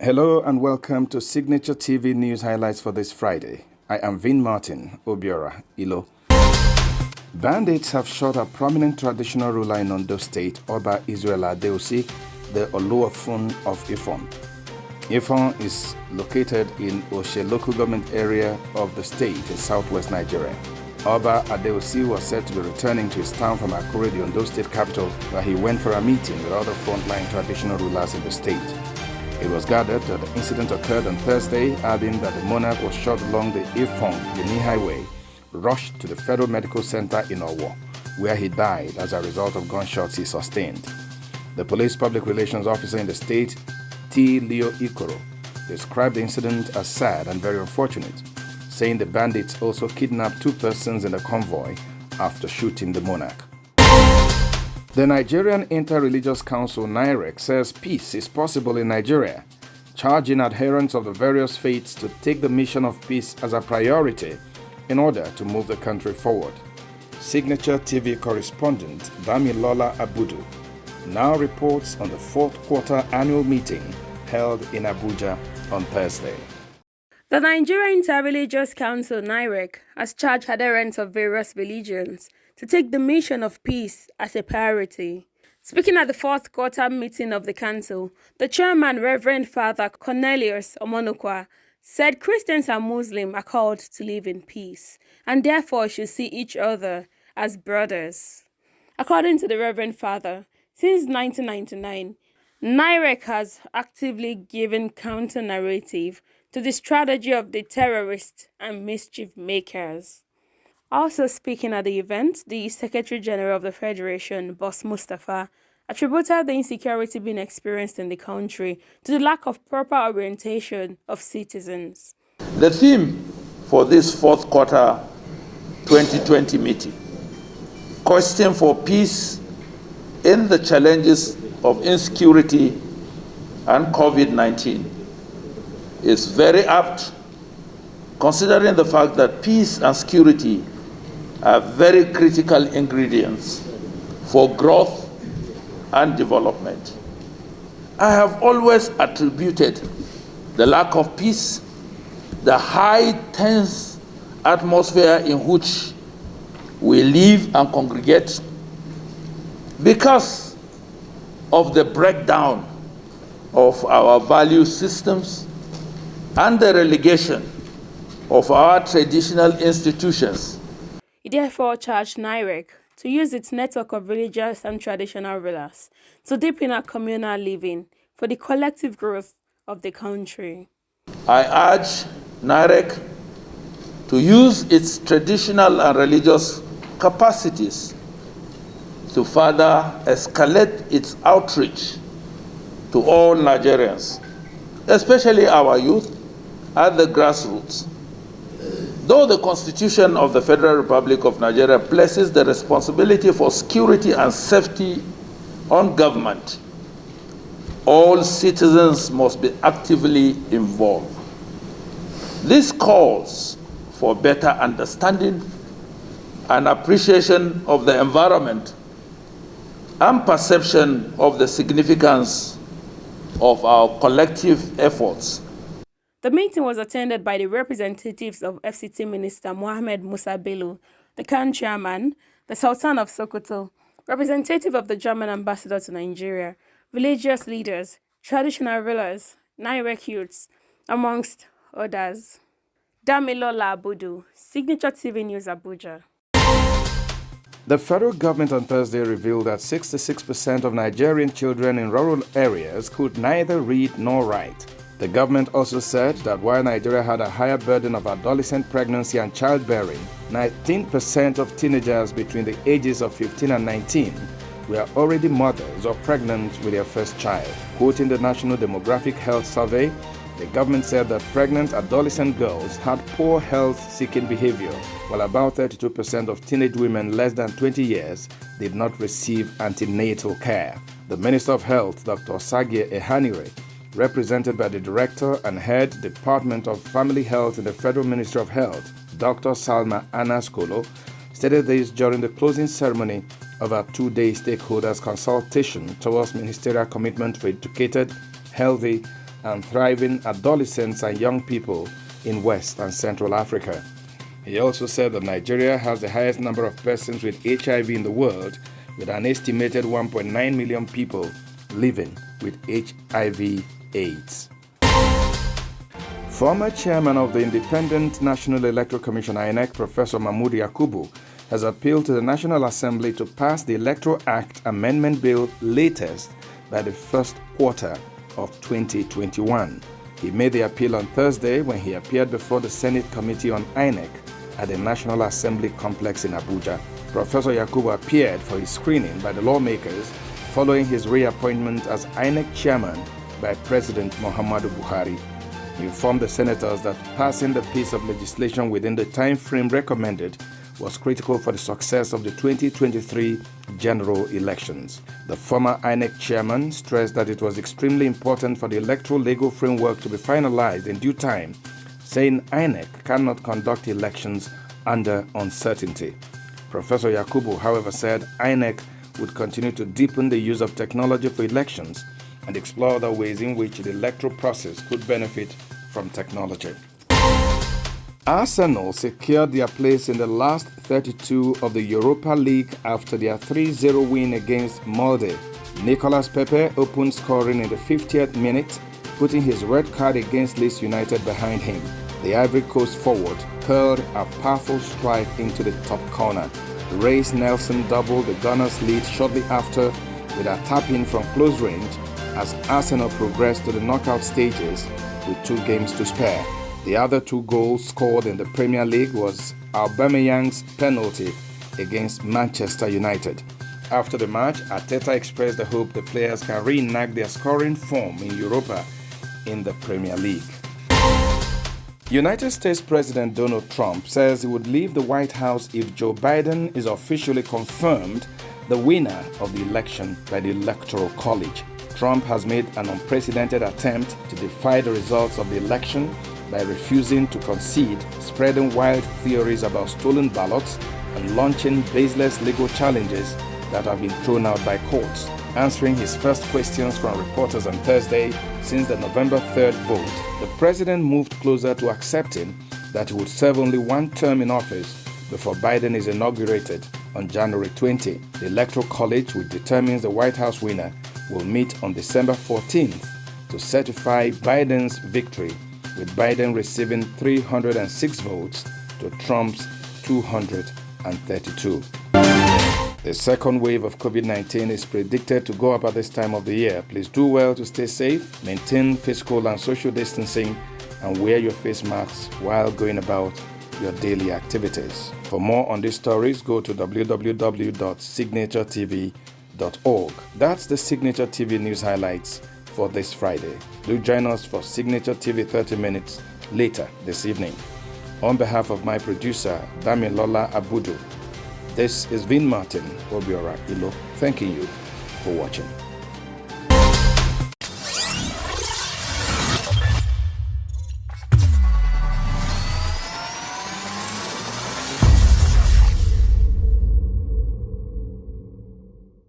Hello and welcome to Signature TV News Highlights for this Friday. I am Vin Martin, Obiora, Ilo. Bandits have shot a prominent traditional ruler in Ondo State, Oba Israel Adeosi, the Olufon Of Ifon. Ifon is located in Oshe local government area of the state in southwest Nigeria. Oba Adeosi was said to be returning to his town from Akure, the Ondo State capital, where he went for a meeting with other frontline traditional rulers in the state. It was gathered that the incident occurred on Thursday, adding that the monarch was shot along the Ifon-Benin Highway, rushed to the Federal Medical Center in Owo, where he died as a result of gunshots he sustained. The police public relations officer in the state, T. Leo Ikoro, described the incident as sad and very unfortunate, saying the bandits also kidnapped 2 persons in the convoy after shooting the monarch. The Nigerian Inter-Religious Council NIREC says peace is possible in Nigeria, charging adherents of the various faiths to take the mission of peace as a priority in order to move the country forward. SignatureTv correspondent Damilola Abudu now reports on the 4th quarter annual meeting held in Abuja on Thursday. The Nigerian Inter-Religious Council NIREC has charged adherents of various religions to take the mission of peace as a priority. Speaking at the 4th quarter meeting of the council, the chairman, Reverend Father Cornelius Omonokwa, said Christians and Muslims are called to live in peace and therefore should see each other as brothers. According to the Reverend Father, since 1999, NIREC has actively given counter-narrative to the strategy of the terrorists and mischief makers. Also speaking at the event, the Secretary General of the Federation, Boss Mustafa, attributed the insecurity being experienced in the country to the lack of proper orientation of citizens. The theme for this 4th quarter 2020 meeting, Question for Peace in the Challenges of Insecurity and COVID-19, is very apt, considering the fact that peace and security are very critical ingredients for growth and development. I have always attributed the lack of peace, the high tense atmosphere in which we live and congregate, because of the breakdown of our value systems and the relegation of our traditional institutions. He therefore charged NIREC to use its network of religious and traditional rulers to deepen our communal living for the collective growth of the country. I urge NIREC to use its traditional and religious capacities to further escalate its outreach to all Nigerians, especially our youth at the grassroots. Though the Constitution of the Federal Republic of Nigeria places the responsibility for security and safety on government, all citizens must be actively involved. This calls for better understanding and appreciation of the environment and perception of the significance of our collective efforts. The meeting was attended by the representatives of FCT Minister Mohammed Musa Bello, the CAN chairman, the Sultan of Sokoto, representative of the German ambassador to Nigeria, religious leaders, traditional rulers, NIREC youths, amongst others. Damilola Abudu, SignatureTv News Abuja. The federal government on Thursday revealed that 66% of Nigerian children in rural areas could neither read nor write. The government also said that while Nigeria had a higher burden of adolescent pregnancy and childbearing, 19% of teenagers between the ages of 15 and 19 were already mothers or pregnant with their first child. Quoting the National Demographic Health Survey, the government said that pregnant adolescent girls had poor health-seeking behavior, while about 32% of teenage women less than 20 years did not receive antenatal care. The Minister of Health, Dr. Sagie Ehanire, represented by the Director and Head Department of Family Health in the Federal Ministry of Health, Dr. Salma Anaskolo, stated this during the closing ceremony of a 2-day stakeholders consultation towards ministerial commitment for educated, healthy, and thriving adolescents and young people in West and Central Africa. He also said that Nigeria has the highest number of persons with HIV in the world, with an estimated 1.9 million people living with HIV/AIDS. Former chairman of the Independent National Electoral Commission INEC, Professor Mahmood Yakubu, has appealed to the National Assembly to pass the Electoral Act Amendment Bill latest by the first quarter of 2021. He made the appeal on Thursday when he appeared before the Senate Committee on INEC at the National Assembly complex in Abuja. Professor Yakubu appeared for his screening by the lawmakers following his reappointment as INEC chairman by President Muhammadu Buhari. He informed the senators that passing the piece of legislation within the time frame recommended was critical for the success of the 2023 general elections. The former INEC chairman stressed that it was extremely important for the electoral legal framework to be finalized in due time, saying INEC cannot conduct elections under uncertainty. Professor Yakubu, however, said INEC would continue to deepen the use of technology for elections and explore other ways in which the electoral process could benefit from technology. Arsenal secured their place in the last 32 of the Europa League after their 3-0 win against Molde. Nicolas Pepe opened scoring in the 50th minute, putting his red card against Leeds United behind him. The Ivory Coast forward curled a powerful strike into the top corner. Reiss Nelson doubled the Gunners' lead shortly after with a tap-in from close range as Arsenal progressed to the knockout stages with 2 games to spare. The other 2 goals scored in the Premier League was Aubameyang's penalty against Manchester United. After the match, Arteta expressed the hope the players can reenact their scoring form in Europa in the Premier League. United States President Donald Trump says he would leave the White House if Joe Biden is officially confirmed the winner of the election by the Electoral College. Trump has made an unprecedented attempt to defy the results of the election by refusing to concede, spreading wild theories about stolen ballots, and launching baseless legal challenges that have been thrown out by courts. Answering his first questions from reporters on Thursday since the November 3rd vote, the president moved closer to accepting that he would serve only 1 term in office before Biden is inaugurated on January 20. The Electoral College, which determines the White House winner, will meet on December 14th to certify Biden's victory, with Biden receiving 306 votes to Trump's 232. The second wave of COVID-19 is predicted to go up at this time of the year. Please do well to stay safe, maintain physical and social distancing, and wear your face masks while going about your daily activities. For more on these stories, go to www.SignatureTv.org. That's the Signature TV news highlights for this Friday. Do join us for Signature TV 30 minutes later this evening. On behalf of my producer, Damilola Abudu, this is Vin Martin Obiora Ilo, thanking you for watching.